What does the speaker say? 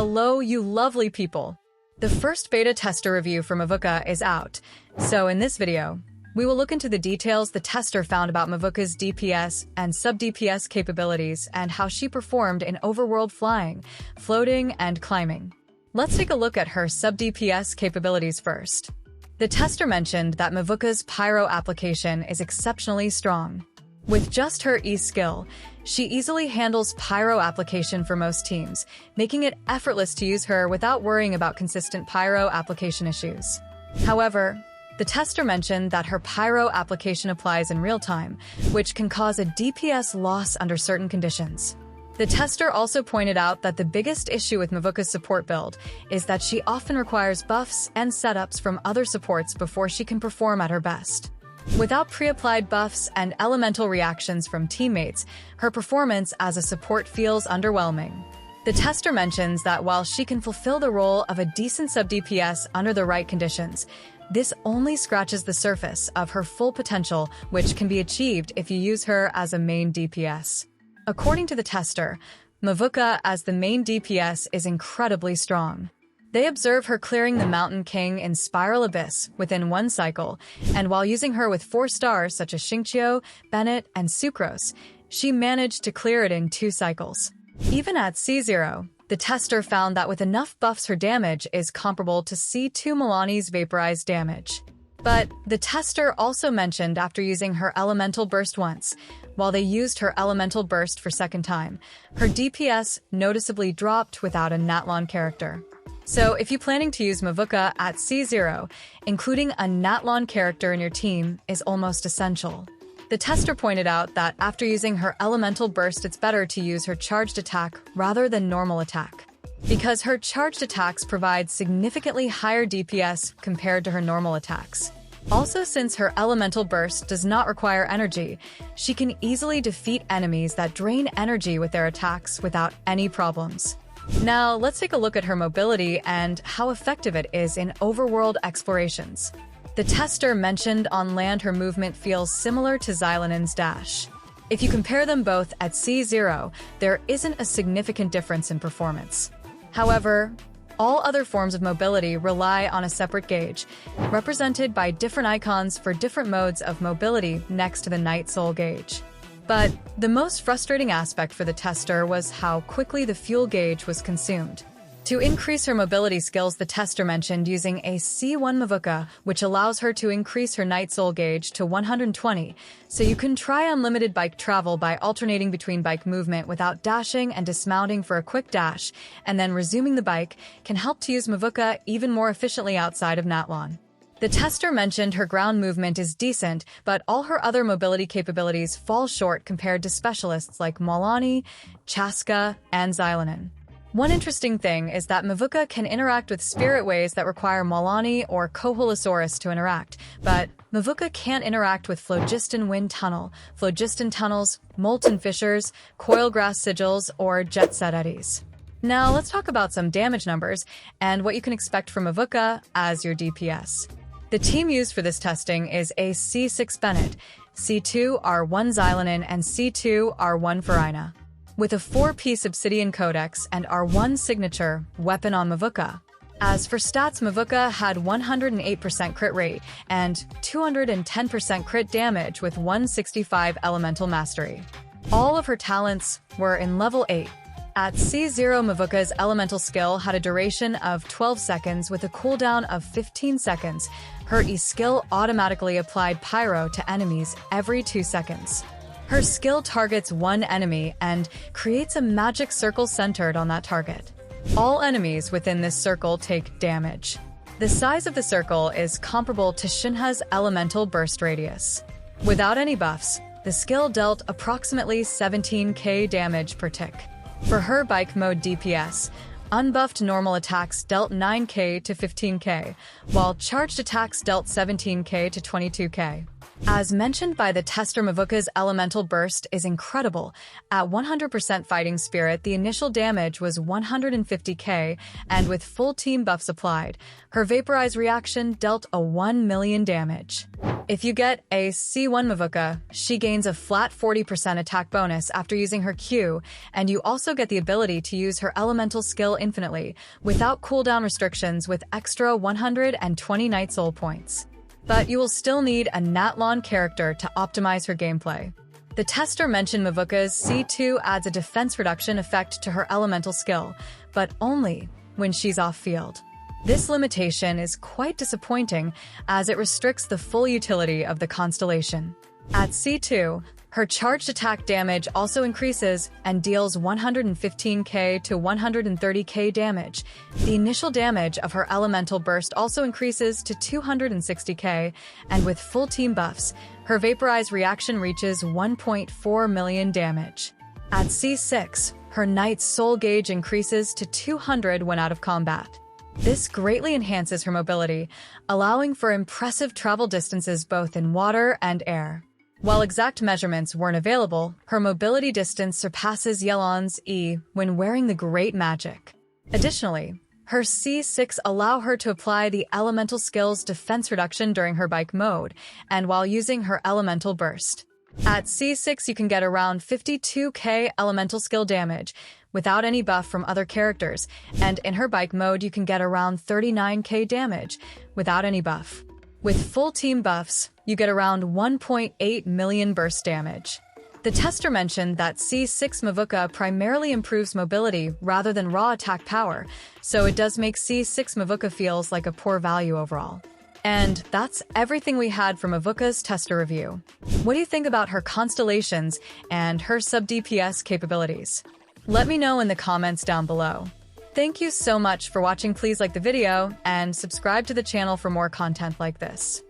Hello, you lovely people! The first beta tester review for Mavuika is out, so in this video, we will look into the details the tester found about Mavuika's DPS and sub-DPS capabilities and how she performed in overworld flying, floating, and climbing. Let's take a look at her sub-DPS capabilities first. The tester mentioned that Mavuika's Pyro application is exceptionally strong. With just her E skill, she easily handles Pyro application for most teams, making it effortless to use her without worrying about consistent Pyro application issues. However, the tester mentioned that her Pyro application applies in real time, which can cause a DPS loss under certain conditions. The tester also pointed out that the biggest issue with Mavuika's support build is that she often requires buffs and setups from other supports before she can perform at her best. Without pre-applied buffs and elemental reactions from teammates, her performance as a support feels underwhelming. The tester mentions that while she can fulfill the role of a decent sub-DPS under the right conditions, this only scratches the surface of her full potential, which can be achieved if you use her as a main DPS. According to the tester, Mavuika as the main DPS is incredibly strong. They observe her clearing the Mountain King in Spiral Abyss within one cycle, and while using her with 4 stars such as Xingqiu, Bennett, and Sucrose, she managed to clear it in 2 cycles. Even at C0, the tester found that with enough buffs her damage is comparable to C2 Milani's vaporized damage. But the tester also mentioned after using her Elemental Burst once, while they used her Elemental Burst for second time, her DPS noticeably dropped without a Natlon character. So if you're planning to use Mavuika at C0, including a Natlon character in your team is almost essential. The tester pointed out that after using her Elemental Burst, it's better to use her charged attack rather than normal attack, because her charged attacks provide significantly higher DPS compared to her normal attacks. Also, since her Elemental Burst does not require energy, she can easily defeat enemies that drain energy with their attacks without any problems. Now, let's take a look at her mobility and how effective it is in overworld explorations. The tester mentioned on land her movement feels similar to Xilanen's dash. If you compare them both at C0, there isn't a significant difference in performance. However, all other forms of mobility rely on a separate gauge, represented by different icons for different modes of mobility next to the Night Soul gauge. But the most frustrating aspect for the tester was how quickly the fuel gauge was consumed. To increase her mobility skills, the tester mentioned using a C1 Mavuika, which allows her to increase her Night Soul gauge to 120, so you can try unlimited bike travel by alternating between bike movement without dashing and dismounting for a quick dash, and then resuming the bike can help to use Mavuika even more efficiently outside of Natlon. The tester mentioned her ground movement is decent, but all her other mobility capabilities fall short compared to specialists like Milani, Chaska, and Xilanen. One interesting thing is that Mavuika can interact with spirit ways that require Milani or Koholosaurus to interact, but Mavuika can't interact with Phlogiston Wind Tunnel, Phlogiston Tunnels, Molten Fissures, Coilgrass Sigils, or Jet Set Eddies. Now let's talk about some damage numbers and what you can expect from Mavuika as your DPS. The team used for this testing is a C6 Bennett, C2 R1 Xilanen, and C2 R1 Farina, with a 4-piece Obsidian Codex and R1 signature weapon on Mavuika. As for stats, Mavuika had 108% crit rate and 210% crit damage with 165 elemental mastery. All of her talents were in level 8. At C0, Mavuika's elemental skill had a duration of 12 seconds with a cooldown of 15 seconds. Her E skill automatically applied Pyro to enemies every 2 seconds. Her skill targets one enemy and creates a magic circle centered on that target. All enemies within this circle take damage. The size of the circle is comparable to Shinha's elemental burst radius. Without any buffs, the skill dealt approximately 17k damage per tick. For her bike mode DPS, unbuffed normal attacks dealt 9k to 15k, while charged attacks dealt 17k to 22k. As mentioned by the tester, Mavuika's elemental burst is incredible. At 100% fighting spirit, the initial damage was 150k, and with full team buffs applied, her vaporize reaction dealt a 1 million damage. If you get a C1 Mavuika, she gains a flat 40% attack bonus after using her Q, and you also get the ability to use her elemental skill infinitely, without cooldown restrictions, with extra 120 Night Soul points. But you will still need a Natlan character to optimize her gameplay. The tester mentioned Mavuika's C2 adds a defense reduction effect to her elemental skill, but only when she's off-field. This limitation is quite disappointing, as it restricts the full utility of the constellation. At C2, her charged attack damage also increases and deals 115k to 130k damage. The initial damage of her elemental burst also increases to 260k, and with full team buffs, her vaporize reaction reaches 1.4 million damage. At C6, her Knight's Soul gauge increases to 200 when out of combat. This greatly enhances her mobility, allowing for impressive travel distances both in water and air. While exact measurements weren't available, her mobility distance surpasses Yelan's E when wearing the Great Magic. Additionally, her C6 allow her to apply the elemental skill's defense reduction during her bike mode, and while using her elemental burst. At C6, you can get around 52k elemental skill damage, without any buff from other characters, and in her bike mode you can get around 39k damage, without any buff. With full team buffs, you get around 1.8 million burst damage. The tester mentioned that C6 Mavuika primarily improves mobility rather than raw attack power, so it does make C6 Mavuika feels like a poor value overall. And that's everything we had from Mavuika's tester review. What do you think about her constellations and her sub-DPS capabilities? Let me know in the comments down below. Thank you so much for watching. Please like the video and subscribe to the channel for more content like this.